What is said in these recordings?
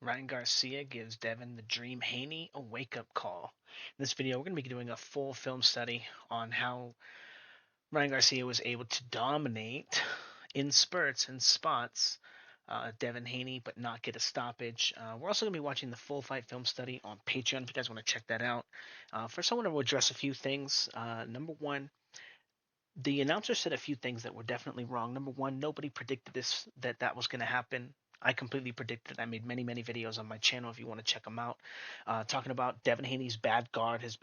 Ryan Garcia gives Devin the Dream Haney a wake-up call. In this video, we're going to be doing a full film study on how Ryan Garcia was able to dominate in spurts and spots Devin Haney, but not get a stoppage. We're also going to be watching the full fight film study on Patreon if you guys want to check that out. First, I want to address a few things. Number one, the announcer said a few things that were definitely wrong. Number one, nobody predicted that was going to happen. I completely predicted. I made many videos on my channel if you want to check them out, talking about Devin Haney's bad guard, his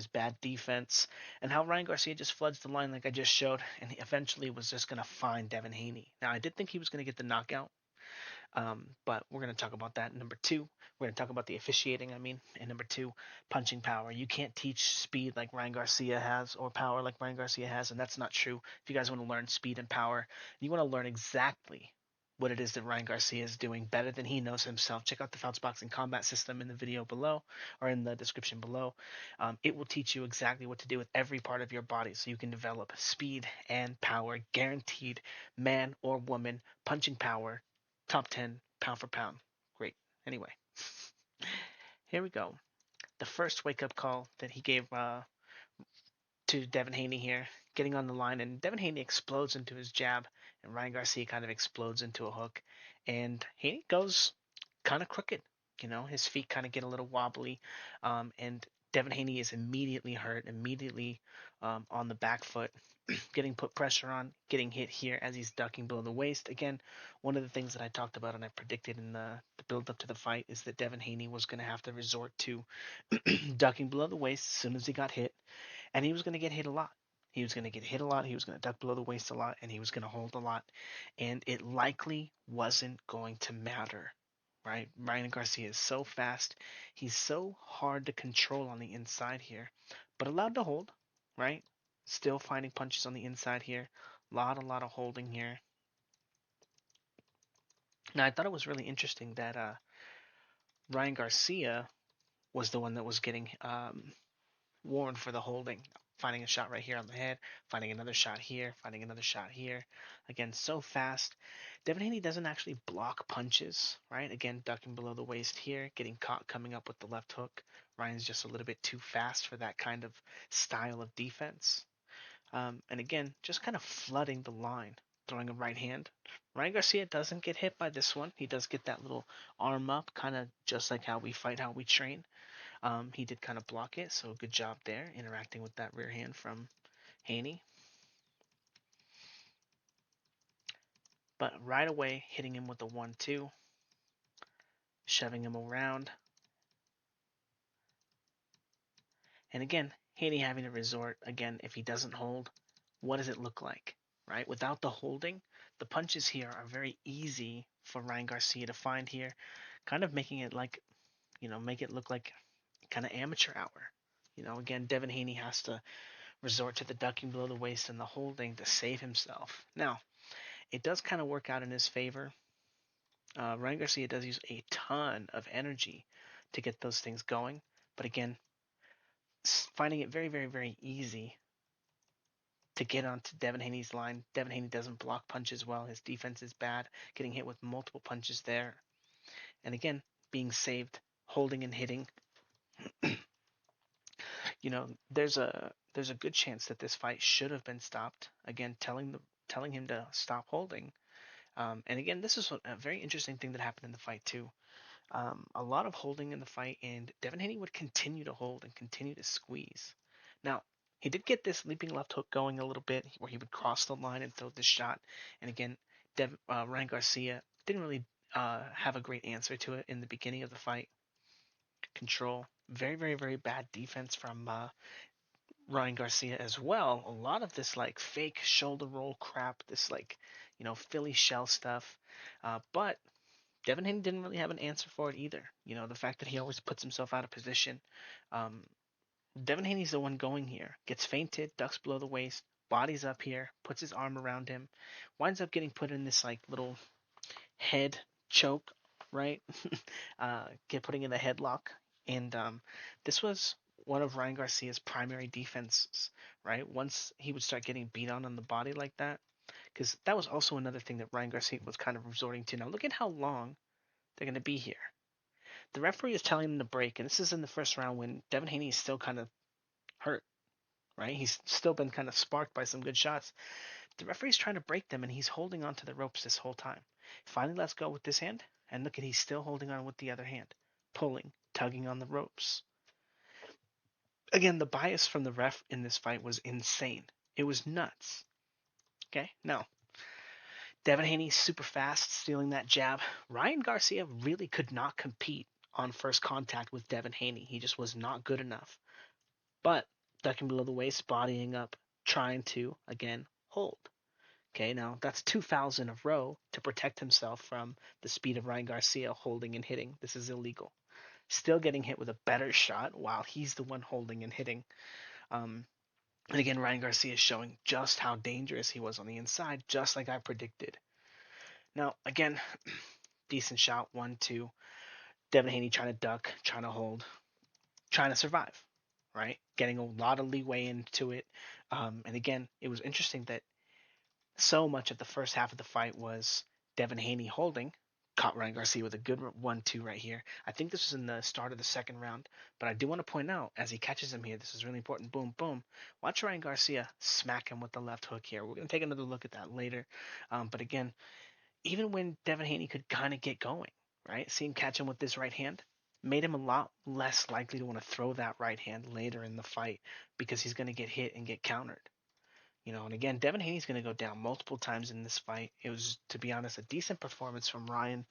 bad defense, and how Ryan Garcia just floods the line like I just showed, and he eventually was just going to find Devin Haney. Now I did think he was going to get the knockout, but we're going to talk about that. Number two, we're going to talk about the officiating, and number two, punching power. You can't teach speed like Ryan Garcia has or power like Ryan Garcia has, and that's not true. If you guys want to learn speed and power, you want to learn exactly what it is that Ryan Garcia is doing better than he knows himself. Check out the Fouts Boxing Combat System in the video below or in the description below. It will teach you exactly what to do with every part of your body so you can develop speed and power, guaranteed man or woman punching power top 10 pound for pound. Great. Anyway, here we go. The first wake up call that he gave to Devin Haney here, getting on the line, and Devin Haney explodes into his jab, and Ryan Garcia kind of explodes into a hook, and Haney goes kind of crooked. His feet kind of get a little wobbly, and Devin Haney is immediately hurt, immediately on the back foot, getting put pressure on, getting hit here as he's ducking below the waist. Again, one of the things that I talked about and I predicted in the build up to the fight is that Devin Haney was going to have to resort to ducking below the waist as soon as he got hit, and he was going to get hit a lot. He was going to get hit a lot. He was going to duck below the waist a lot, and he was going to hold a lot. And it likely wasn't going to matter, right? Ryan Garcia is so fast. He's so hard to control on the inside here, but allowed to hold, right? Still finding punches on the inside here. A lot of holding here. Now, I thought it was really interesting that Ryan Garcia was the one that was getting warned for the holding. Finding a shot right here on the head, finding another shot here, finding another shot here. Again, so fast. Devin Haney doesn't actually block punches, right? Again, ducking below the waist here, getting caught coming up with the left hook. Ryan's just a little bit too fast for that kind of style of defense. And again, just kind of flooding the line, throwing a right hand. Ryan Garcia doesn't get hit by this one. He does get that little arm up, kind of just like how we fight, how we train. He did kind of block it, so good job there, interacting with that rear hand from Haney. But right away, hitting him with the 1-2, shoving him around. And again, Haney having to resort, again, if he doesn't hold, what does it look like, right? Without the holding, the punches here are very easy for Ryan Garcia to find here, kind of making it like, make it look like kind of amateur hour. Again, Devin Haney has to resort to the ducking below the waist and the holding to save himself. Now, it does kind of work out in his favor. Ryan Garcia does use a ton of energy to get those things going, but again, finding it very easy to get onto Devin Haney's line. Devin Haney doesn't block punches well. His defense is bad, getting hit with multiple punches there. And again, being saved, holding and hitting. There's a good chance that this fight should have been stopped. Again, telling him to stop holding. And again, this is a very interesting thing that happened in the fight too. A lot of holding in the fight, and Devin Haney would continue to hold and continue to squeeze. Now, he did get this leaping left hook going a little bit, where he would cross the line and throw this shot. And again, Ryan Garcia didn't really have a great answer to it in the beginning of the fight. Control, very bad defense from Ryan Garcia as well. A lot of this like fake shoulder roll crap, this like Philly shell stuff, but Devin Haney didn't really have an answer for it either. The fact that he always puts himself out of position. Um, Devin Haney's the one going here. Gets feinted, ducks below the waist, bodies up here, puts his arm around him, winds up getting put in this like little head choke, right? Get putting in the headlock, and this was one of Ryan Garcia's primary defenses, right? Once he would start getting beat on the body like that, because that was also another thing that Ryan Garcia was kind of resorting to. Now look at how long they're going to be here. The referee is telling him to break, and this is in the first round when Devin Haney is still kind of hurt, right? He's still been kind of sparked by some good shots. The referee's trying to break them, and he's holding on to the ropes this whole time. Finally lets go with this hand, and look at he's still holding on with the other hand, pulling, tugging on the ropes. Again, the bias from the ref in this fight was insane. It was nuts. Okay, now Devin Haney's super fast, stealing that jab. Ryan Garcia really could not compete on first contact with Devin Haney. He just was not good enough. But ducking below the waist, bodying up, trying to, again, hold. Okay, now that's 2 fouls in a row to protect himself from the speed of Ryan Garcia holding and hitting. This is illegal. Still getting hit with a better shot while he's the one holding and hitting. And again, Ryan Garcia is showing just how dangerous he was on the inside, just like I predicted. Now, again, decent shot, 1-2. Devin Haney trying to duck, trying to hold, trying to survive, right? Getting a lot of leeway into it. And again, it was interesting that so much of the first half of the fight was Devin Haney holding, caught Ryan Garcia with a good 1-2 right here. I think this was in the start of the second round, but I do want to point out as he catches him here, this is really important. Boom, boom. Watch Ryan Garcia smack him with the left hook here. We're going to take another look at that later. But again, even when Devin Haney could kind of get going, right? See him catch him with this right hand, made him a lot less likely to want to throw that right hand later in the fight because he's going to get hit and get countered. And again, Devin Haney's going to go down multiple times in this fight. It was, to be honest, a decent performance from Ryan.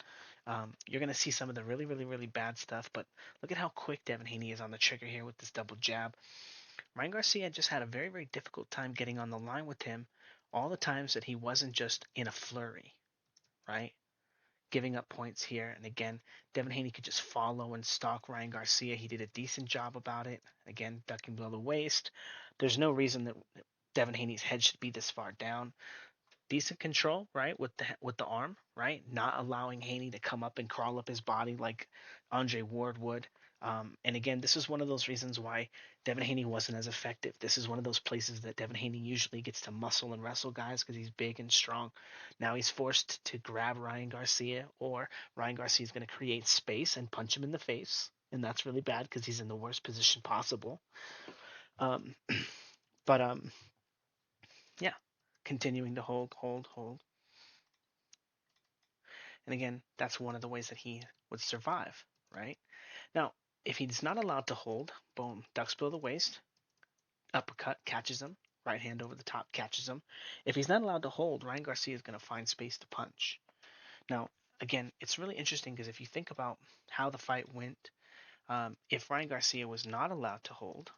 You're going to see some of the really, really, really bad stuff, but look at how quick Devin Haney is on the trigger here with this double jab. Ryan Garcia just had a very, very difficult time getting on the line with him all the times that he wasn't just in a flurry, right? Giving up points here. And again, Devin Haney could just follow and stalk Ryan Garcia. He did a decent job about it. Again, ducking below the waist. There's no reason that Devin Haney's head should be this far down. Decent control, right, with the arm, right, not allowing Haney to come up and crawl up his body like Andre Ward would. And again, this is one of those reasons why Devin Haney wasn't as effective. This is one of those places that Devin Haney usually gets to muscle and wrestle guys because he's big and strong. Now he's forced to grab Ryan Garcia, or Ryan Garcia is going to create space and punch him in the face, and that's really bad because he's in the worst position possible. Um, but yeah, continuing to hold, hold, hold. And again, that's one of the ways that he would survive, right? Now, if he's not allowed to hold, boom, ducks below the waist, uppercut, catches him, right hand over the top, catches him. If he's not allowed to hold, Ryan Garcia is going to find space to punch. Now, again, it's really interesting because if you think about how the fight went, if Ryan Garcia was not allowed to hold,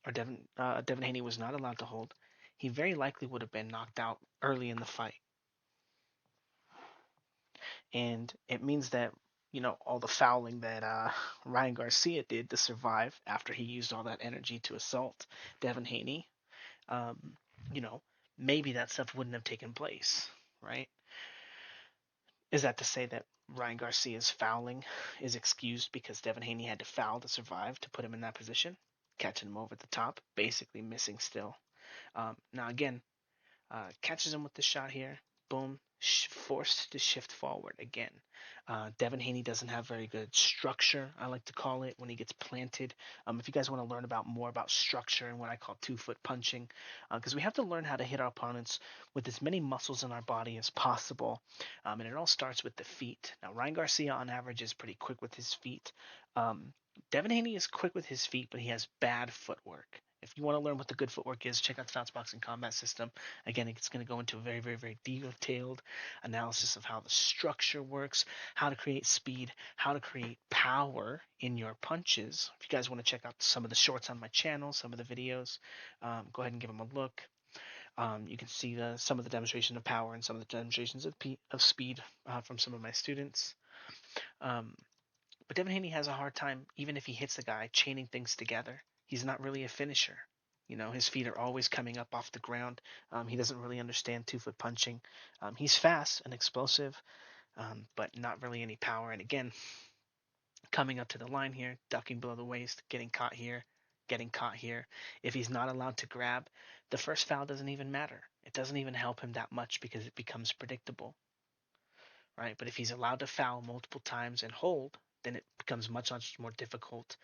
or Devin Haney was not allowed to hold, he very likely would have been knocked out early in the fight. And it means that all the fouling that Ryan Garcia did to survive after he used all that energy to assault Devin Haney, um, you know, maybe that stuff wouldn't have taken place, right? Is that to say that Ryan Garcia's fouling is excused because Devin Haney had to foul to survive to put him in that position, catching him over the top, basically missing still. Now again, catches him with the shot here. Boom. Forced to shift forward again. Devin Haney doesn't have very good structure, I like to call it, when he gets planted. If you guys want to learn about more about structure and what I call 2-foot punching, because we have to learn how to hit our opponents with as many muscles in our body as possible. And it all starts with the feet. Now, Ryan Garcia, on average, is pretty quick with his feet. Devin Haney is quick with his feet, but he has bad footwork. If you want to learn what the good footwork is, check out the Fouts Boxing Combat System. Again, it's going to go into a very, very, very detailed analysis of how the structure works, how to create speed, how to create power in your punches. If you guys want to check out some of the shorts on my channel, some of the videos, go ahead and give them a look. You can see some of the demonstration of power and some of the demonstrations of speed from some of my students. But Devin Haney has a hard time, even if he hits the guy, chaining things together. He's not really a finisher. His feet are always coming up off the ground. He doesn't really understand 2-foot punching. He's fast and explosive, but not really any power. And again, coming up to the line here, ducking below the waist, getting caught here, getting caught here. If he's not allowed to grab, the first foul doesn't even matter. It doesn't even help him that much because it becomes predictable, right? But if he's allowed to foul multiple times and hold, then it becomes much, much more difficult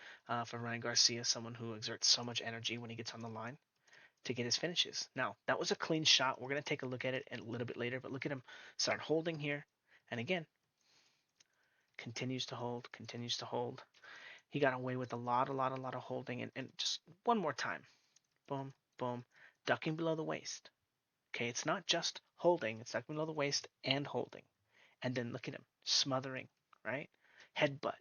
for Ryan Garcia, someone who exerts so much energy when he gets on the line, to get his finishes. Now, that was a clean shot. We're going to take a look at it a little bit later, but look at him start holding here. And again, continues to hold, continues to hold. He got away with a lot of holding. And just one more time. Boom, boom. Ducking below the waist. Okay, it's not just holding, it's ducking below the waist and holding. And then look at him, smothering, right? Headbutt,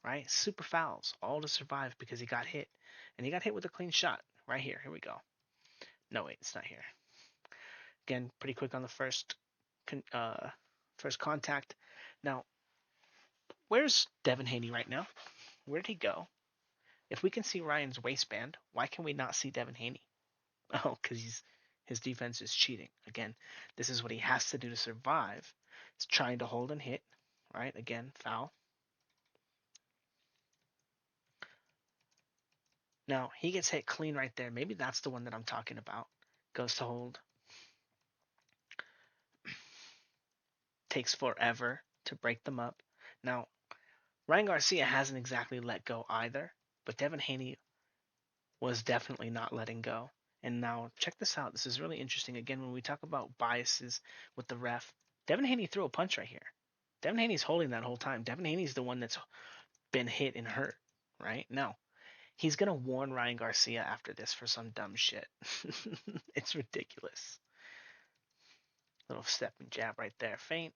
right? Super fouls, all to survive because he got hit. And he got hit with a clean shot right here. Here we go. No, wait, it's not here. Again, pretty quick on the first contact. Now, where's Devin Haney right now? Where did he go? If we can see Ryan's waistband, why can we not see Devin Haney? Oh, because his defense is cheating. Again, this is what he has to do to survive. He's trying to hold and hit, right? Again, foul. Now, he gets hit clean right there. Maybe that's the one that I'm talking about. Goes to hold. Takes forever to break them up. Now, Ryan Garcia hasn't exactly let go either, but Devin Haney was definitely not letting go. And now, check this out. This is really interesting. Again, when we talk about biases with the ref, Devin Haney threw a punch right here. Devin Haney's holding that whole time. Devin Haney's the one that's been hit and hurt, right? No. He's going to warn Ryan Garcia after this for some dumb shit. It's ridiculous. Little step and jab right there. Feint.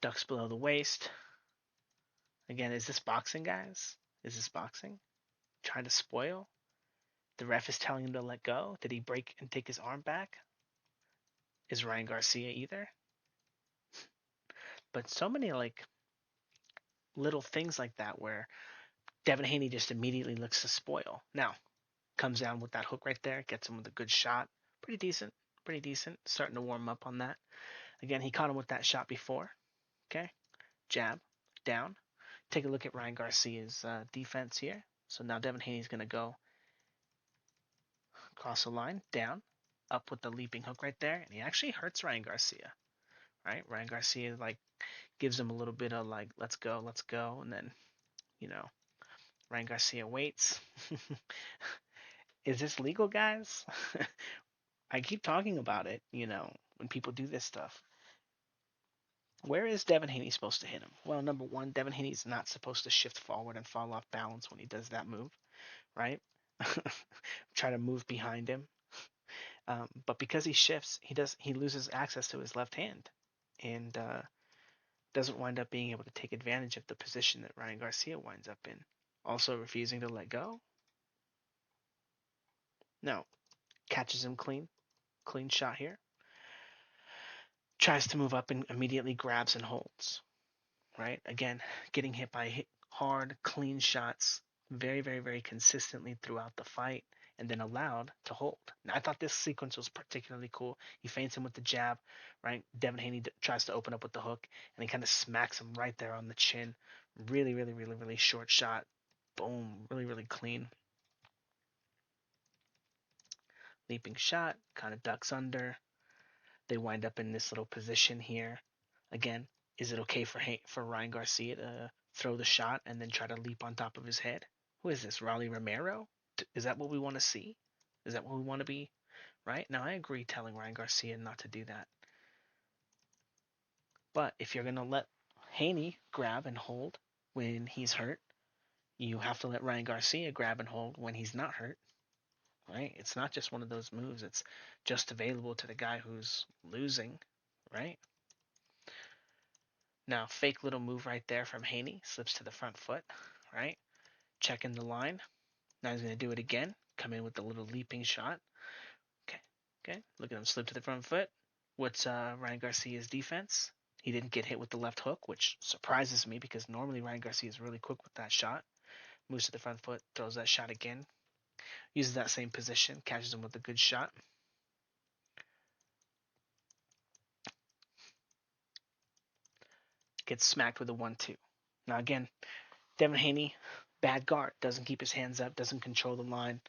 Ducks below the waist. Again, is this boxing, guys? Is this boxing? Trying to spoil? The ref is telling him to let go. Did he break and take his arm back? Is Ryan Garcia either? But so many like little things like that where Devin Haney just immediately looks to spoil. Now, comes down with that hook right there, gets him with a good shot. Pretty decent. Pretty decent. Starting to warm up on that. Again, he caught him with that shot before. Okay. Jab. Down. Take a look at Ryan Garcia's defense here. So now Devin Haney's going to go across the line, down, up with the leaping hook right there. And he actually hurts Ryan Garcia. Right? Ryan Garcia like gives him a little bit of like, let's go, let's go. And then, you know, Ryan Garcia waits. Is this legal, guys? I keep talking about it, when people do this stuff. Where is Devin Haney supposed to hit him? Well, number one, Devin Haney's not supposed to shift forward and fall off balance when he does that move, right? Try to move behind him. But because he shifts, he loses access to his left hand and doesn't wind up being able to take advantage of the position that Ryan Garcia winds up in. Also refusing to let go. No, catches him clean shot here. Tries to move up and immediately grabs and holds. Right? Again, getting hit by hard, clean shots very, very, very consistently throughout the fight, and then allowed to hold. Now, I thought this sequence was particularly cool. He feints him with the jab, right? Devin Haney tries to open up with the hook, and he kind of smacks him right there on the chin. Really, really, really, really short shot. Boom. Really, really clean. Leaping shot, kind of ducks under. They wind up in this little position here. Again, is it okay for Ryan Garcia to throw the shot and then try to leap on top of his head? Who is this, Raleigh Romero? Is that what we want to see? Is that what we want to be? Right? Now, I agree telling Ryan Garcia not to do that. But if you're going to let Haney grab and hold when he's hurt, you have to let Ryan Garcia grab and hold when he's not hurt. Right? It's not just one of those moves. It's just available to the guy who's losing. Right? Now, fake little move right there from Haney. Slips to the front foot. Right? Checking the line. Now he's going to do it again. Come in with the little leaping shot. Okay. Okay. Look at him slip to the front foot. What's Ryan Garcia's defense? He didn't get hit with the left hook, which surprises me because normally Ryan Garcia is really quick with that shot. Moves to the front foot, throws that shot again. Uses that same position, catches him with a good shot. Gets smacked with a 1-2. Now again, Devin Haney, bad guard, doesn't keep his hands up, doesn't control the line,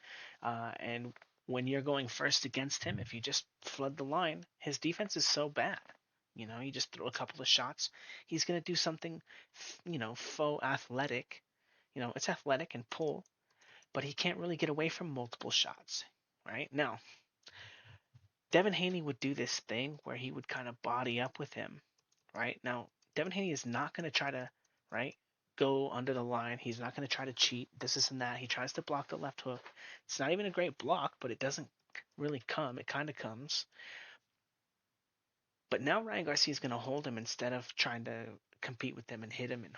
and when you're going first against him, if you just flood the line, his defense is so bad. You just throw a couple of shots. He's going to do something, faux athletic. It's athletic and pull, but he can't really get away from multiple shots, right? Now, Devin Haney would do this thing where he would kind of body up with him, right? Now, Devin Haney is not going to try to, right, go under the line. He's not going to try to cheat, this and that. He tries to block the left hook. It's not even a great block, but it doesn't really come. It kind of comes. But now Ryan Garcia is going to hold him instead of trying to compete with him and hit him and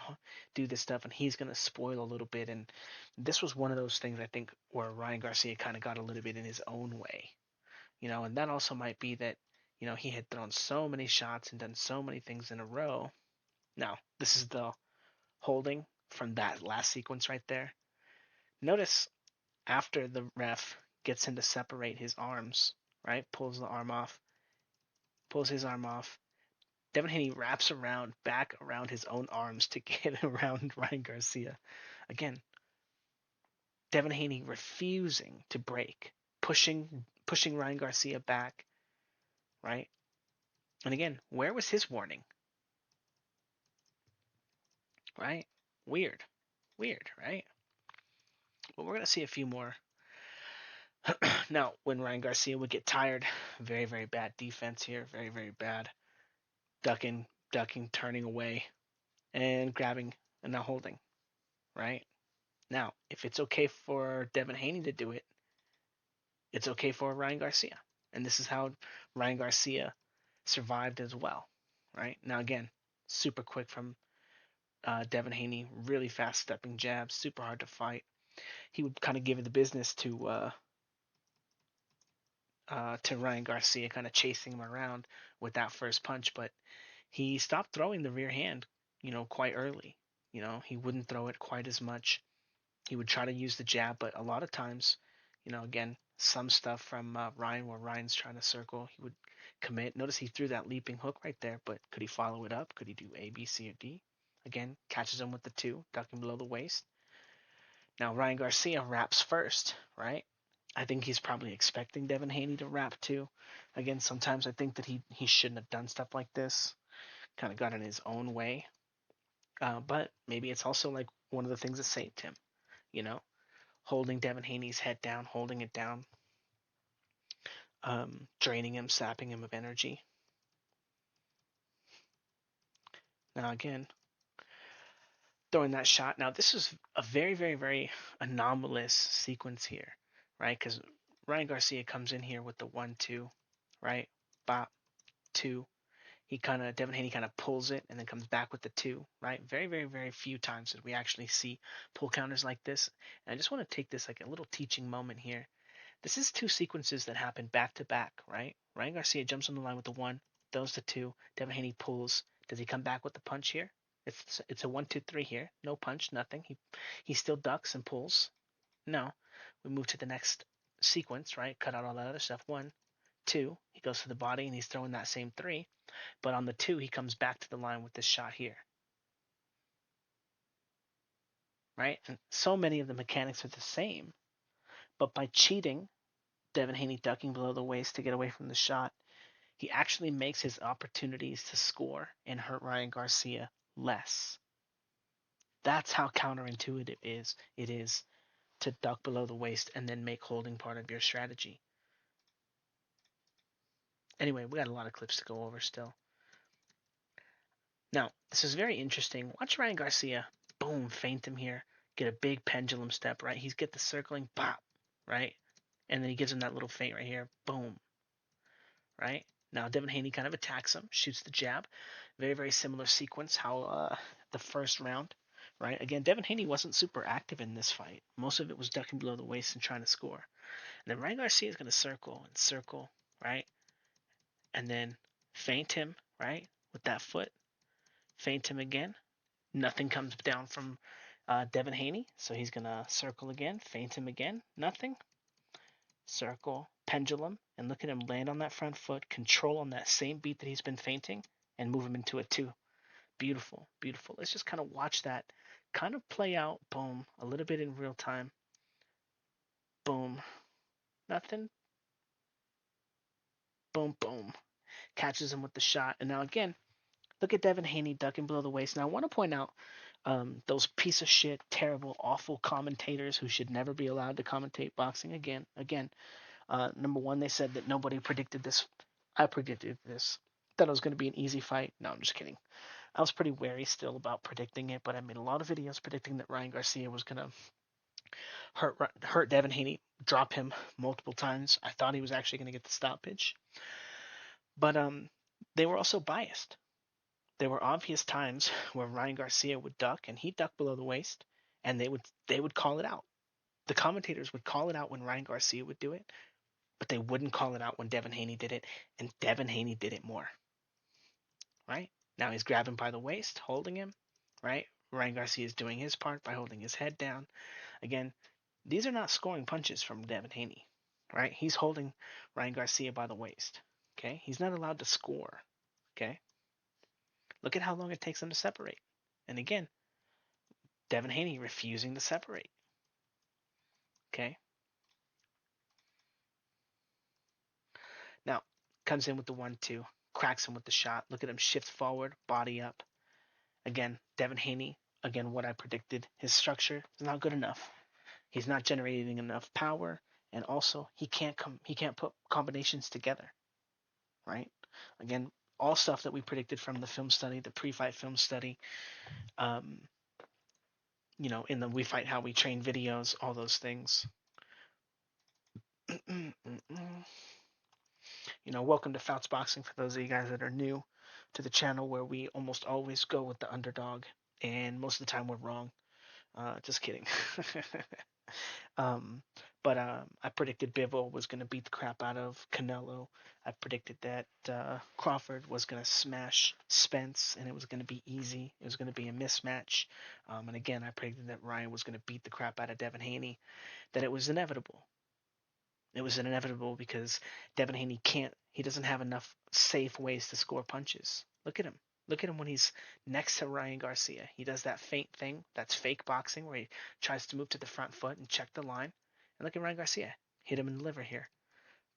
do this stuff, and he's going to spoil a little bit. And this was one of those things I think where Ryan Garcia kind of got a little bit in his own way, and that also might be that he had thrown so many shots and done so many things in a row. Now this is the holding from that last sequence right there. Notice after the ref gets him to separate his arms, right, pulls the arm off, pulls his arm off, Devin Haney wraps around back around his own arms to get around Ryan Garcia. Again, Devin Haney refusing to break, pushing Ryan Garcia back, right? And again, where was his warning? Right? Weird. Weird, right? Well, we're gonna see a few more. Now, when Ryan Garcia would get tired, very, very bad defense here, very, very bad. Ducking, turning away, and grabbing and not holding, right? Now, if it's okay for Devin Haney to do it, it's okay for Ryan Garcia. And this is how Ryan Garcia survived as well, right? Now, again, super quick from Devin Haney, really fast stepping jabs, super hard to fight. He would kind of give the business to Ryan Garcia, kind of chasing him around with that first punch, but he stopped throwing the rear hand, quite early. He wouldn't throw it quite as much. He would try to use the jab, but a lot of times, again, some stuff from Ryan where Ryan's trying to circle, he would commit. Notice he threw that leaping hook right there, but could he follow it up? Could he do A, B, C, or D? Again, catches him with the two, ducking below the waist. Now Ryan Garcia wraps first, right? I think he's probably expecting Devin Haney to wrap too. Again, sometimes I think that he shouldn't have done stuff like this. Kind of got in his own way. But maybe it's also like one of the things that saved him. You know, holding Devin Haney's head down, holding it down, draining him, sapping him of energy. Now again, throwing that shot. Now this is a very, very, very anomalous sequence here, right? Because Ryan Garcia comes in here with the 1-2, right? Bop, two. Devin Haney kind of pulls it and then comes back with the two, right? Very, very, very few times did we actually see pull counters like this. And I just want to take this like a little teaching moment here. This is two sequences that happen back to back, right? Ryan Garcia jumps on the line with the one, throws the two. Devin Haney pulls. Does he come back with the punch here? It's a 1-2-3 here. No punch, nothing. He still ducks and pulls. No. We move to the next sequence, right? Cut out all that other stuff. 1-2. He goes to the body and he's throwing that same three. But on the two, he comes back to the line with this shot here. Right? And so many of the mechanics are the same. But by cheating, Devin Haney ducking below the waist to get away from the shot, he actually makes his opportunities to score and hurt Ryan Garcia less. That's how counterintuitive it is to duck below the waist and then make holding part of your strategy. Anyway, we got a lot of clips to go over still. Now, this is very interesting. Watch Ryan Garcia, boom, feint him here, get a big pendulum step, right? He's get the circling, pop, right? And then he gives him that little feint right here, boom, right? Now, Devin Haney kind of attacks him, shoots the jab. Very, very similar sequence how the first round, right? Again, Devin Haney wasn't super active in this fight. Most of it was ducking below the waist and trying to score. And then Ryan Garcia is going to circle and circle, right? And then feint him, right? With that foot. Feint him again. Nothing comes down from Devin Haney. So he's going to circle again, feint him again. Nothing. Circle, pendulum, and look at him land on that front foot, control on that same beat that he's been feinting, and move him into a two. Beautiful, beautiful. Let's just kind of watch that kind of play out. Boom. A little bit in real time. Boom. Nothing. Boom, boom. catches him with the shot. And now again, look at Devin Haney ducking below the waist. Now I want to point out those piece of shit, terrible, awful commentators who should never be allowed to commentate boxing again. Number one, they said that nobody predicted this. I predicted this. That it was going to be an easy fight. No, I'm just kidding. I was pretty wary still about predicting it, but I made a lot of videos predicting that Ryan Garcia was going to hurt Devin Haney, drop him multiple times. I thought he was actually going to get the stoppage, but they were also biased. There were obvious times where Ryan Garcia would duck and he'd duck below the waist, and they would call it out. The commentators would call it out when Ryan Garcia would do it, but they wouldn't call it out when Devin Haney did it, and Devin Haney did it more. Right? Now he's grabbing by the waist, holding him, right? Ryan Garcia is doing his part by holding his head down. Again, these are not scoring punches from Devin Haney, right? He's holding Ryan Garcia by the waist. Okay? He's not allowed to score. Okay? Look at how long it takes him to separate. And again, Devin Haney refusing to separate. Okay? Now, comes in with the 1-2, cracks him with the shot. Look at him shift forward, body up. Again, Devin Haney, again, what I predicted. His structure is not good enough. He's not generating enough power, and also he can't put combinations together, right? Again, all stuff that we predicted from the film study, the pre-fight film study, um, in the We Fight How We Train videos, all those things. Welcome to Fouts Boxing for those of you guys that are new to the channel, where we almost always go with the underdog, and most of the time we're wrong. Just kidding. Um, but I predicted Bivol was going to beat the crap out of Canelo. I predicted that Crawford was going to smash Spence, and it was going to be easy. It was going to be a mismatch. And again, I predicted that Ryan was going to beat the crap out of Devin Haney, that it was inevitable. It was inevitable because Devin Haney he doesn't have enough safe ways to score punches. Look at him. Look at him when he's next to Ryan Garcia. He does that feint thing. That's fake boxing where he tries to move to the front foot and check the line. And look at Ryan Garcia. Hit him in the liver here.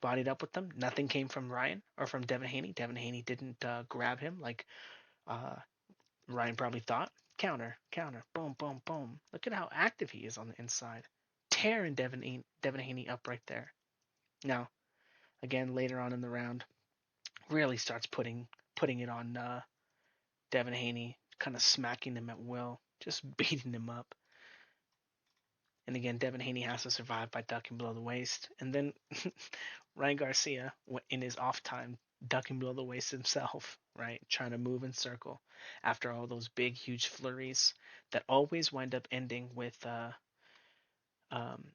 Bodied up with them. Nothing came from Ryan or from Devin Haney. Devin Haney didn't grab him like uh, Ryan probably thought. Counter, counter, boom, boom, boom. Look at how active he is on the inside. Tearing Devin Haney up right there. Now, again, later on in the round, really starts putting it on Devin Haney, kind of smacking him at will, just beating him up. And again, Devin Haney has to survive by ducking below the waist. And then Ryan Garcia, in his off time, ducking below the waist himself, right? Trying to move in circle after all those big, huge flurries that always wind up ending with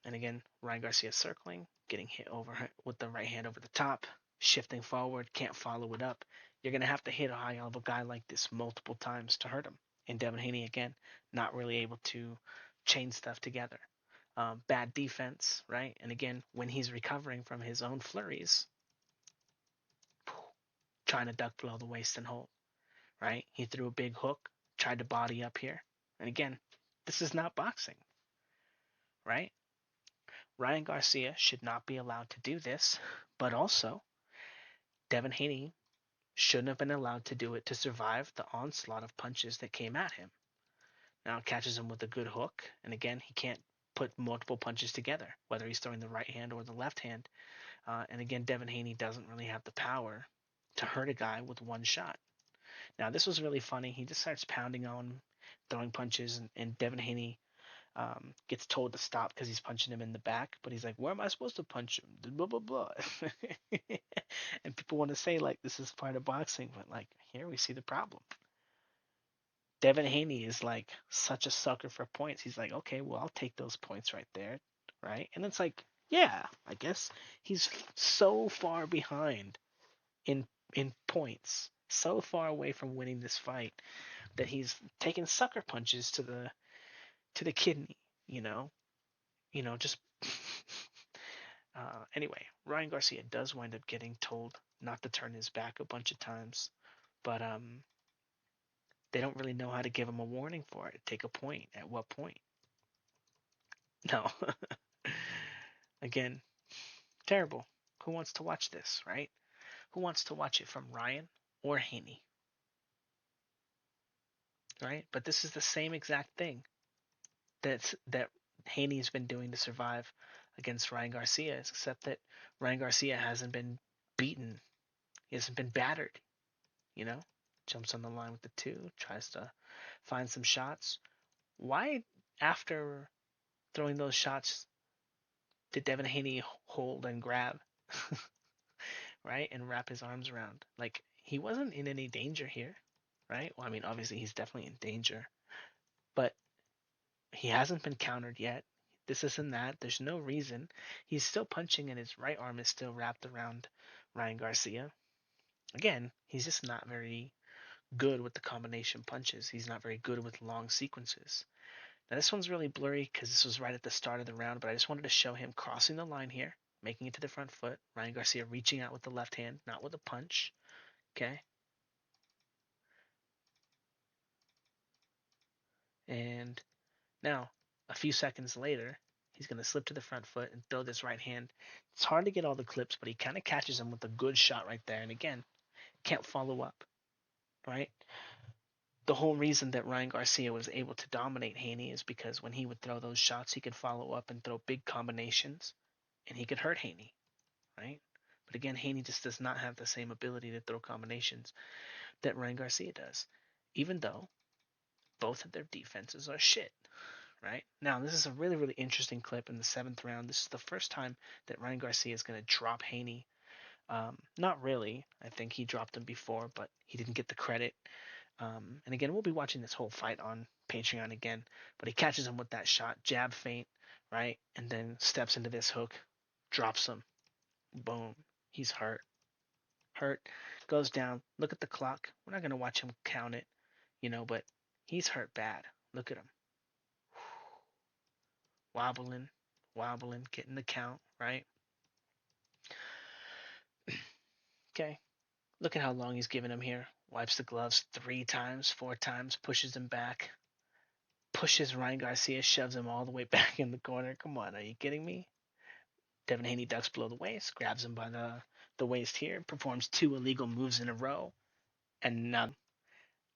and again, Ryan Garcia circling, getting hit over with the right hand over the top, shifting forward, can't follow it up. You're going to have to hit a high level guy like this multiple times to hurt him. And Devin Haney, again, not really able to chain stuff together. Bad defense, right? And again, when he's recovering from his own flurries, trying to duck below the waist and hold, right? He threw a big hook, tried to body up here. And again, this is not boxing, right? Ryan Garcia should not be allowed to do this, but also Devin Haney shouldn't have been allowed to do it to survive the onslaught of punches that came at him. Now it catches him with a good hook, and again, he can't put multiple punches together, whether he's throwing the right hand or the left hand. And again, Devin Haney doesn't really have the power to hurt a guy with one shot. Now this was really funny. He just starts pounding on him, throwing punches, and Devin Haney gets told to stop because he's punching him in the back, but he's like, where am I supposed to punch him? Blah, blah, blah. And people want to say, like, this is part of boxing, but, like, here we see the problem. Devin Haney is, like, such a sucker for points. He's like, okay, well, I'll take those points right there, right? And it's like, yeah, I guess he's so far behind in points, so far away from winning this fight that he's taking sucker punches to the kidney, you know? Just anyway, Ryan Garcia does wind up getting told not to turn his back a bunch of times, but they don't really know how to give him a warning for it. Take a point. At what point? No. Again, terrible. Who wants to watch this, right? Who wants to watch it from Ryan or Haney, right? But this is the same exact thing that Haney's been doing to survive against Ryan Garcia, except that Ryan Garcia hasn't been beaten. He hasn't been battered, you know? Jumps on the line with the two, tries to find some shots. Why, after throwing those shots, did Devin Haney hold and grab, right? And wrap his arms around? Like, he wasn't in any danger here, right? Well, I mean, obviously, he's definitely in danger, but he hasn't been countered yet. This isn't that. There's no reason. He's still punching, and his right arm is still wrapped around Ryan Garcia. Again, he's just not very good with the combination punches. He's not very good with long sequences. Now, this one's really blurry because this was right at the start of the round, but I just wanted to show him crossing the line here, making it to the front foot. Ryan Garcia reaching out with the left hand, not with a punch. Okay. And now, a few seconds later, he's going to slip to the front foot and throw this right hand. It's hard to get all the clips, but he kind of catches him with a good shot right there. And again, can't follow up, right? The whole reason that Ryan Garcia was able to dominate Haney is because when he would throw those shots, he could follow up and throw big combinations, and he could hurt Haney, right? But again, Haney just does not have the same ability to throw combinations that Ryan Garcia does, even though both of their defenses are shit, right? Now, this is a really, really interesting clip in the seventh round. This is the first time that Ryan Garcia is going to drop Haney. Not really. I think he dropped him before, but he didn't get the credit. And again, we'll be watching this whole fight on Patreon again. But he catches him with that shot, jab feint, right? And then steps into this hook, drops him. Boom. He's hurt. Hurt. Goes down. Look at the clock. We're not going to watch him count it, but he's hurt bad. Look at him. Wobbling, wobbling, getting the count, right? Okay. Look at how long he's giving him here. Wipes the gloves 3 times, 4 times, pushes him back. Pushes Ryan Garcia, shoves him all the way back in the corner. Come on, are you kidding me? Devin Haney ducks below the waist, grabs him by the waist here, performs 2 illegal moves in a row, and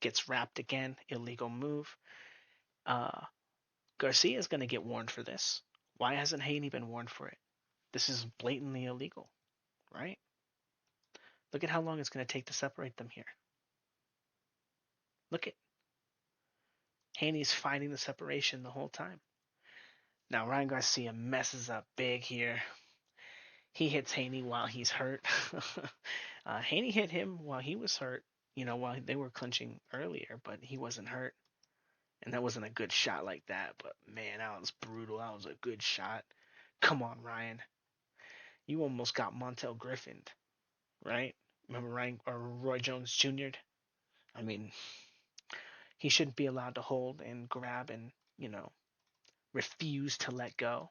gets wrapped again. Illegal move. Uh, Garcia is going to get warned for this. Why hasn't Haney been warned for it? This is blatantly illegal, right? Look at how long it's going to take to separate them here. Look at Haney's fighting the separation the whole time. Now Ryan Garcia messes up big here. He hits Haney while he's hurt. Haney hit him while he was hurt, while they were clinching earlier, but he wasn't hurt. And that wasn't a good shot like that, but man, that was brutal. That was a good shot. Come on, Ryan. You almost got Montel Griffined, right? Remember Ryan or Roy Jones Jr.? I mean, he shouldn't be allowed to hold and grab and, refuse to let go.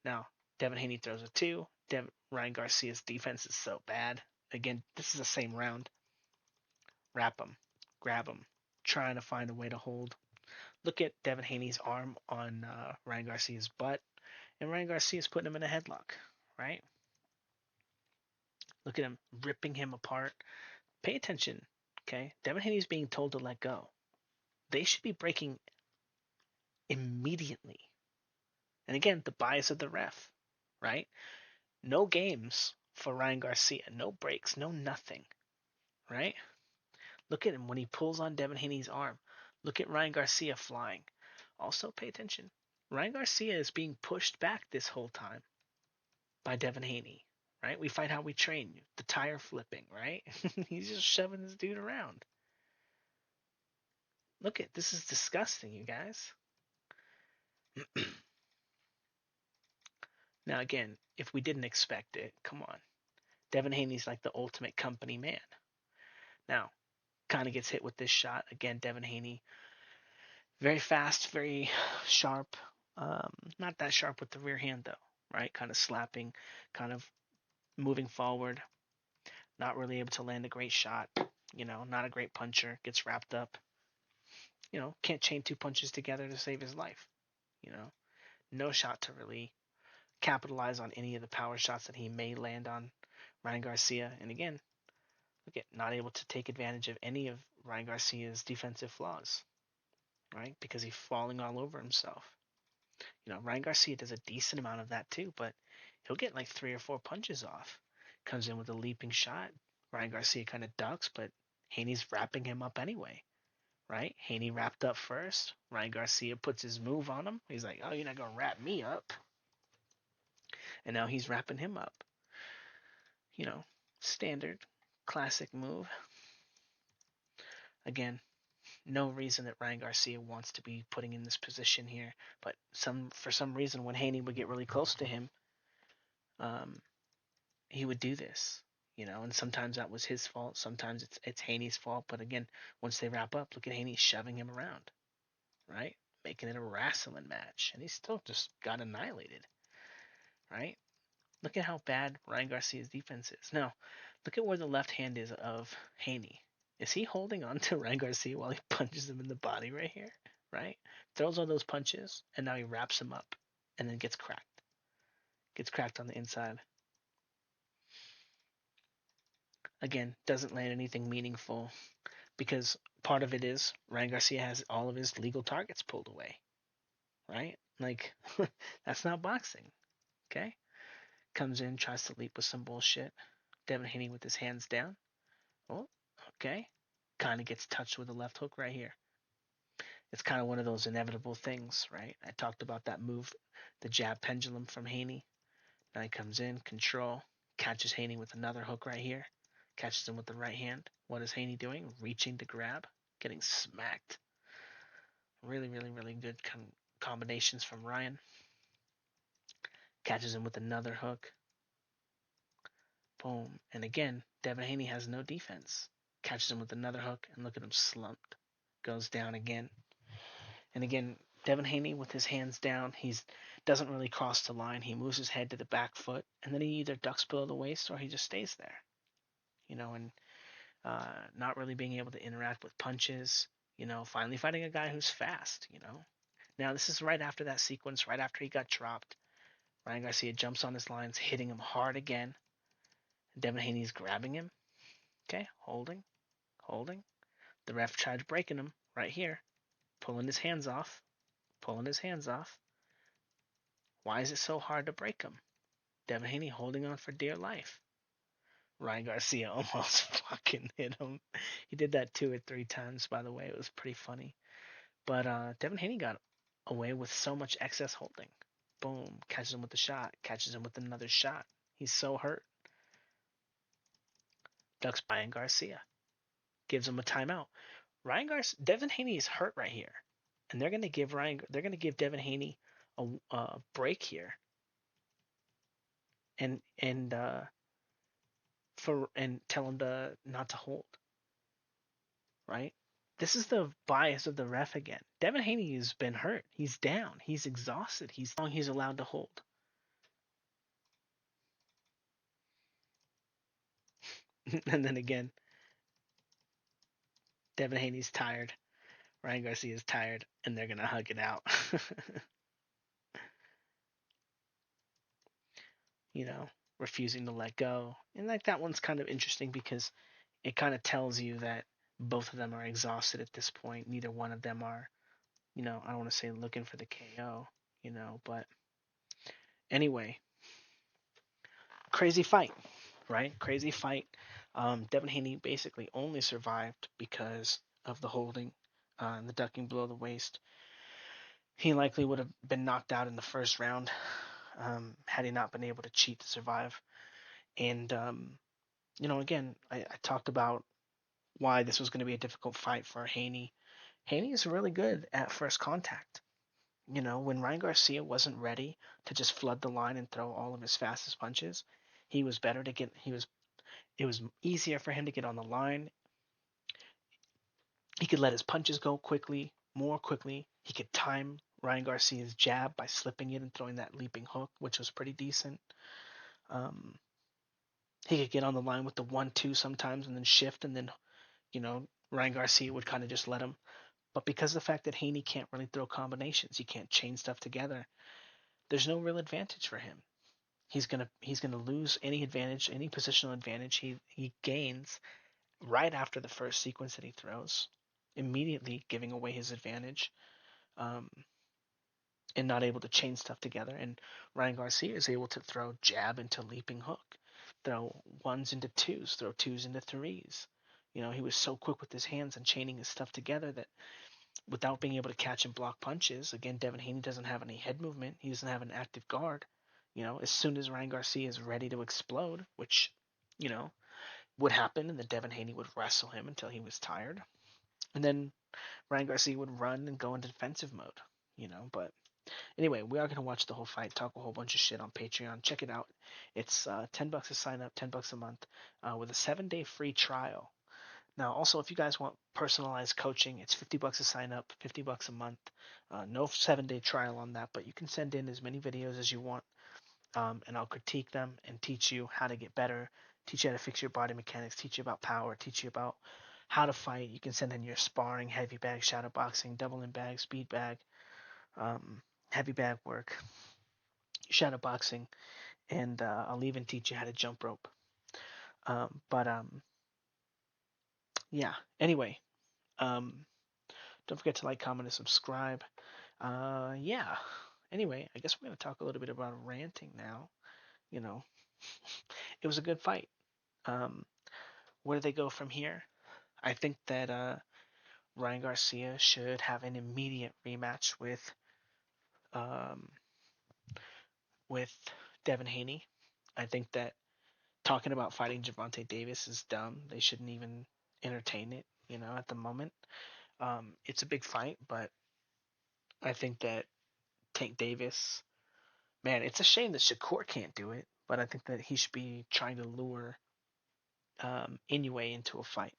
Now, Devin Haney throws a two. Ryan Garcia's defense is so bad. Again, this is the same round. Wrap him, grab him, trying to find a way to hold. Look at Devin Haney's arm on Ryan Garcia's butt, and Ryan Garcia's putting him in a headlock, right? Look at him ripping him apart. Pay attention, okay? Devin Haney's being told to let go. They should be breaking immediately. And again, the bias of the ref, right? No games for Ryan Garcia. No breaks, no nothing, right? Look at him when he pulls on Devin Haney's arm. Look at Ryan Garcia flying. Also, pay attention. Ryan Garcia is being pushed back this whole time by Devin Haney, right? We fight how we train. The tire flipping, right? He's just shoving this dude around. Look at this is disgusting, you guys. Now, again, if we didn't expect it, come on. Devin Haney's like the ultimate company man. Now, kind of gets hit with this shot. Again, Devin Haney, very fast, very sharp. Not that sharp with the rear hand, though, right? Kind of slapping, kind of moving forward. Not really able to land a great shot. Not a great puncher. Gets wrapped up. Can't chain 2 punches together to save his life. No shot to really capitalize on any of the power shots that he may land on Ryan Garcia. And again, Look at not able to take advantage of any of Ryan Garcia's defensive flaws, right? Because he's falling all over himself. Ryan Garcia does a decent amount of that too, but he'll get like 3 or 4 punches off. Comes in with a leaping shot. Ryan Garcia kind of ducks, but Haney's wrapping him up anyway, right? Haney wrapped up first. Ryan Garcia puts his move on him. He's like, "Oh, you're not gonna wrap me up," and now he's wrapping him up. Standard, classic move. Again, no reason that Ryan Garcia wants to be putting in this position here, but for some reason when Haney would get really close to him, um, he would do this. And sometimes that was his fault. Sometimes it's Haney's fault. But again, once they wrap up, look at Haney shoving him around, right? Making it a wrestling match, and he still just got annihilated, right? Look at how bad Ryan Garcia's defense is. Now, look at where the left hand is of Haney. Is he holding on to Ryan Garcia while he punches him in the body right here? Right? Throws all those punches, and now he wraps him up, and then gets cracked. Gets cracked on the inside. Again, doesn't land anything meaningful because part of it is Ryan Garcia has all of his legal targets pulled away. Right? Like, that's not boxing. Okay? Comes in, tries to leap with some bullshit. Devin Haney with his hands down. Oh, okay. Kind of gets touched with a left hook right here. It's kind of one of those inevitable things, right? I talked about that move, the jab pendulum from Haney. Now he comes in, control, catches Haney with another hook right here, catches him with the right hand. What is Haney doing? Reaching to grab, getting smacked. Really, really, really good combinations from Ryan. Catches him with another hook. Boom. And again, Devin Haney has no defense. Catches him with another hook, and look at him slumped. Goes down again. And again, Devin Haney with his hands down, he doesn't really cross the line. He moves his head to the back foot, and then he either ducks below the waist or he just stays there. And not really being able to interact with punches. Finally fighting a guy who's fast. Now this is right after that sequence, right after he got dropped. Ryan Garcia jumps on his lines, hitting him hard again. Devin Haney's grabbing him. Okay, holding, holding. The ref tried breaking him right here, pulling his hands off, pulling his hands off. Why is it so hard to break him? Devin Haney holding on for dear life. Ryan Garcia almost fucking hit him. He did that 2 or 3 times, by the way. It was pretty funny. But Devin Haney got away with so much excess holding. Boom. Catches him with a shot. Catches him with another shot. He's so hurt. Ducks Ryan Garcia. Gives him a timeout. Devin Haney is hurt right here. And they're gonna give Devin Haney a break here. And tell him to not to hold. Right? This is the bias of the ref again. Devin Haney has been hurt. He's down. He's exhausted. He's long he's allowed to hold. And then again, Devin Haney's tired. Ryan Garcia's tired, and they're gonna hug it out. you know, Refusing to let go. And like that one's kind of interesting because it kind of tells you that both of them are exhausted at this point. Neither one of them are, I don't want to say looking for the KO, but anyway, crazy fight, right? Crazy fight. Devin Haney basically only survived because of the holding and the ducking below the waist. He likely would have been knocked out in the first round had he not been able to cheat to survive. And, again, I talked about why this was going to be a difficult fight for Haney. Haney is really good at first contact. When Ryan Garcia wasn't ready to just flood the line and throw all of his fastest punches, he was better to get. It was easier for him to get on the line. He could let his punches go quickly, more quickly. He could time Ryan Garcia's jab by slipping it and throwing that leaping hook, which was pretty decent. He could get on the line with the 1-2 sometimes and then shift, and then, Ryan Garcia would kind of just let him. But because of the fact that Haney can't really throw combinations, he can't chain stuff together, there's no real advantage for him. He's gonna lose any advantage, any positional advantage he gains right after the first sequence that he throws, immediately giving away his advantage, um, and not able to chain stuff together. And Ryan Garcia is able to throw jab into leaping hook, throw ones into twos, throw twos into threes. He was so quick with his hands and chaining his stuff together that without being able to catch and block punches, again, Devin Haney doesn't have any head movement. He doesn't have an active guard. As soon as Ryan Garcia is ready to explode, which, you know, would happen, and then Devin Haney would wrestle him until he was tired. And then Ryan Garcia would run and go into defensive mode. But anyway, we are going to watch the whole fight, talk a whole bunch of shit on Patreon. Check it out. It's $10 to sign up, $10 a month, with a 7-day free trial. Now, also, if you guys want personalized coaching, it's $50 to sign up, $50 a month. No 7-day trial on that, but you can send in as many videos as you want, and I'll critique them and teach you how to get better, teach you how to fix your body mechanics, teach you about power, teach you about how to fight. You can send in your sparring, heavy bag, shadow boxing, double in bag, speed bag, um, heavy bag work, shadow boxing, and I'll even teach you how to jump rope. But yeah. Anyway, um, don't forget to like, comment, and subscribe. Yeah. Anyway, I guess we're gonna talk a little bit about ranting now. You know, it was a good fight. Um, where do they go from here? I think that Ryan Garcia should have an immediate rematch um, with Devin Haney. I think that talking about fighting Gervonta Davis is dumb. They shouldn't even entertain it. At the moment, it's a big fight, but I think that Tank Davis, man, it's a shame that Shakur can't do it. But I think that he should be trying to lure Inoue into a fight.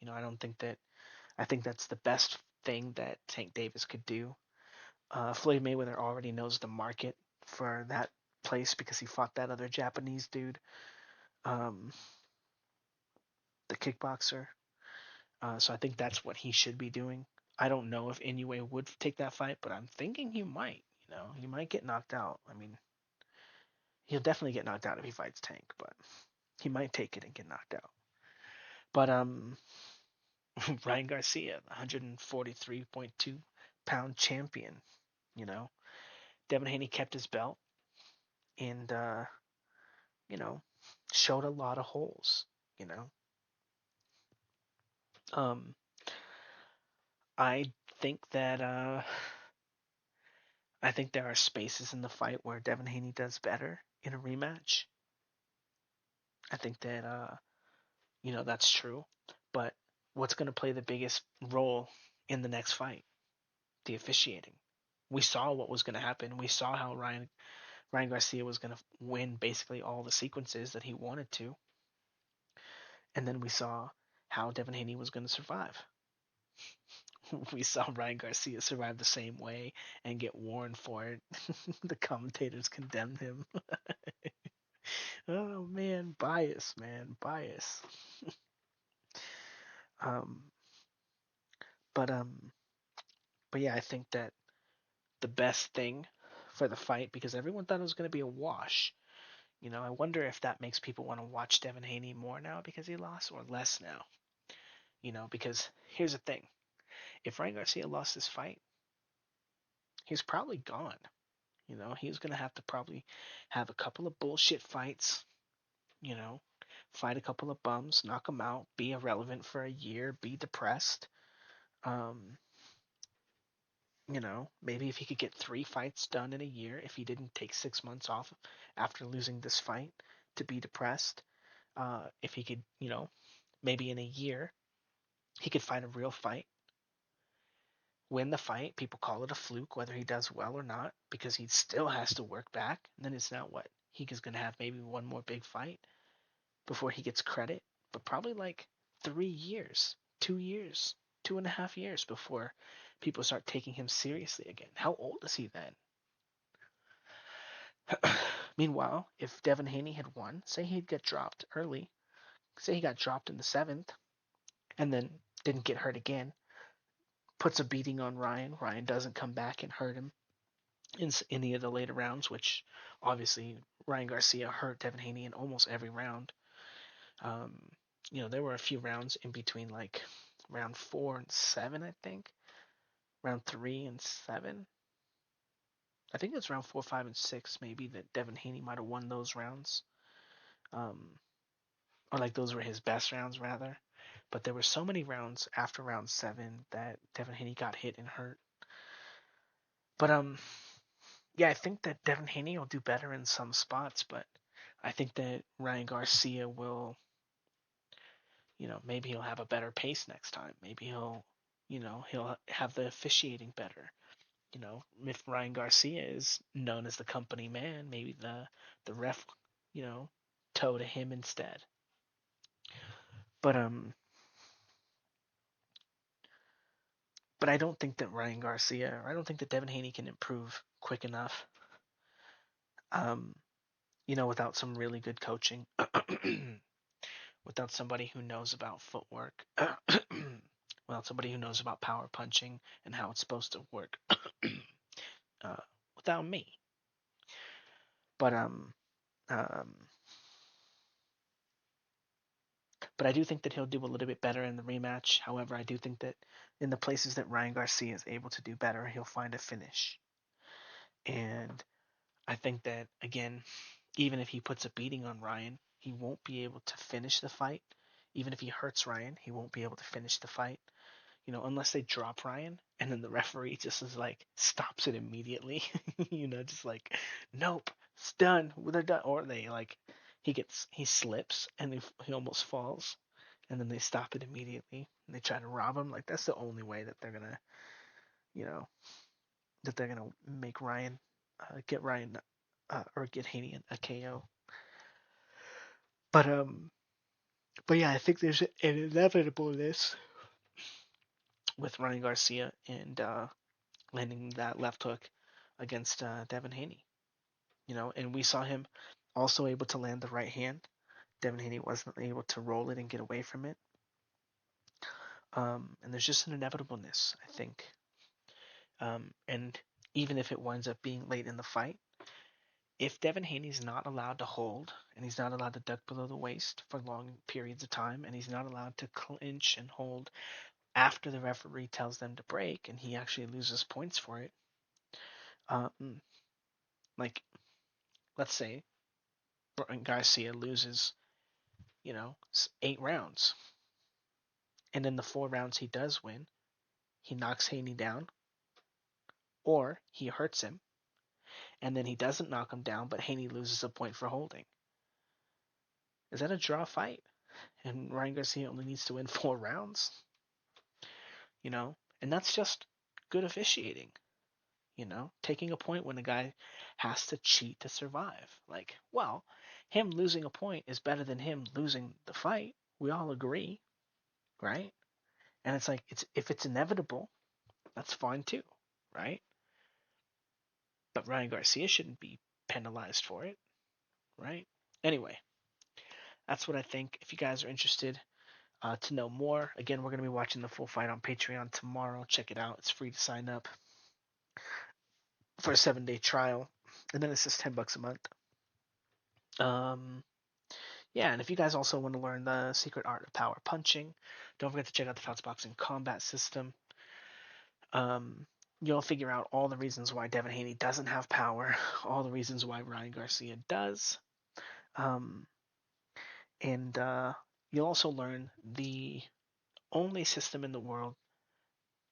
I don't think that. I think that's the best thing that Tank Davis could do. Floyd Mayweather already knows the market for that place because he fought that other Japanese dude, um, the kickboxer. So I think that's what he should be doing. I don't know if Inoue would take that fight, but I'm thinking he might. He might get knocked out. I mean, he'll definitely get knocked out if he fights Tank, but he might take it and get knocked out. But Ryan Garcia, the 143.2-pound champion. You know, Devin Haney kept his belt and you know showed a lot of holes. You know, um, I think that I think there are spaces in the fight where Devin Haney does better in a rematch. I think that that's true. But what's going to play the biggest role in the next fight? The officiating. We saw what was going to happen. We saw how Ryan Garcia was going to win basically all the sequences that he wanted to, and then we saw how Devin Haney was going to survive. We saw Ryan Garcia survive the same way and get warned for it. The commentators condemned him. Oh man, bias, man, bias. Um, but um, but yeah, I think that the best thing for the fight, because everyone thought it was going to be a wash. I wonder if that makes people want to watch Devin Haney more now because he lost, or less now. Because here's the thing: if Ryan Garcia lost this fight, he's probably gone. He's gonna have to probably have a couple of bullshit fights. You know, fight a couple of bums, knock them out, be irrelevant for a year, be depressed. Um, maybe if he could get 3 fights done in a year, if he didn't take 6 months off after losing this fight to be depressed, if he could, maybe in a year, he could fight a real fight, win the fight. People call it a fluke, whether he does well or not, because he still has to work back. And then it's not what he is going to have maybe one more big fight before he gets credit, but probably like 3 years, 2 years, 2.5 years before people start taking him seriously again. How old is he then? Meanwhile, if Devin Haney had won, say he'd get dropped early, say he got dropped in the seventh, and then didn't get hurt again, puts a beating on Ryan. Ryan doesn't come back and hurt him in any of the later rounds, which obviously Ryan Garcia hurt Devin Haney in almost every round. Um, there were a few rounds in between, like round 4 and 7, I think. Round 3 and 7. I think it's round 4, 5, and 6, maybe, that Devin Haney might have won those rounds. Um, or like those were his best rounds, rather. But there were so many rounds after round 7 that Devin Haney got hit and hurt. But yeah, I think that Devin Haney will do better in some spots, but I think that Ryan Garcia will, maybe he'll have a better pace next time. Maybe he'll have the officiating better. If Ryan Garcia is known as the company man, maybe the ref, you know, toe to him instead. But but I don't think that Ryan Garcia, or I don't think that Devin Haney can improve quick enough. Um, without some really good coaching, without somebody who knows about footwork, without somebody who knows about power punching and how it's supposed to work, uh, without me. But um, but I do think that he'll do a little bit better in the rematch. However, I do think that in the places that Ryan Garcia is able to do better, he'll find a finish. And I think that, again, even if he puts a beating on Ryan, he won't be able to finish the fight. Even if he hurts Ryan, he won't be able to finish the fight. Unless they drop Ryan and then the referee just is like stops it immediately. Just like, nope, it's done. They're done. Or they like he slips and he almost falls, and then they stop it immediately and they try to rob him. Like, that's the only way that they're gonna, you know, make Ryan, get Ryan, or get Haney a KO. But but yeah, I think there's an inevitableness with Ryan Garcia and landing that left hook against Devin Haney. And we saw him also able to land the right hand. Devin Haney wasn't able to roll it and get away from it. And there's just an inevitableness, I think. And even if it winds up being late in the fight, if Devin Haney's not allowed to hold and he's not allowed to duck below the waist for long periods of time, and he's not allowed to clinch and hold after the referee tells them to break, and he actually loses points for it, like, let's say Garcia loses, 8 rounds, and in the 4 rounds he does win, he knocks Haney down, or he hurts him, and then he doesn't knock him down, but Haney loses a point for holding. Is that a draw fight? And Ryan Garcia only needs to win 4 rounds? And that's just good officiating. Taking a point when a guy has to cheat to survive. Like, well, him losing a point is better than him losing the fight. We all agree, right? And it's like, if it's inevitable, that's fine too, right? But Ryan Garcia shouldn't be penalized for it, right? Anyway, that's what I think. If you guys are interested to know more, again, we're going to be watching the full fight on Patreon tomorrow. Check it out. It's free to sign up for a 7-day trial, and then it's just $10 a month. Yeah, and if you guys also want to learn the secret art of power punching, don't forget to check out the Fouts Boxing Combat System. You'll figure out all the reasons why Devin Haney doesn't have power, all the reasons why Ryan Garcia does, um, and you'll also learn the only system in the world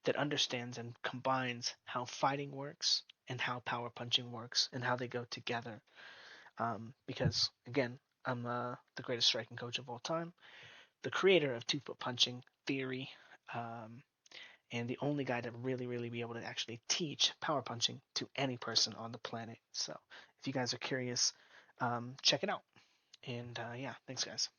that understands and combines how fighting works and how power punching works and how they go together. Because, again, I'm the greatest striking coach of all time, the creator of 2-foot punching theory, um, and the only guy to really, really be able to actually teach power punching to any person on the planet. So if you guys are curious, check it out. And yeah, thanks, guys.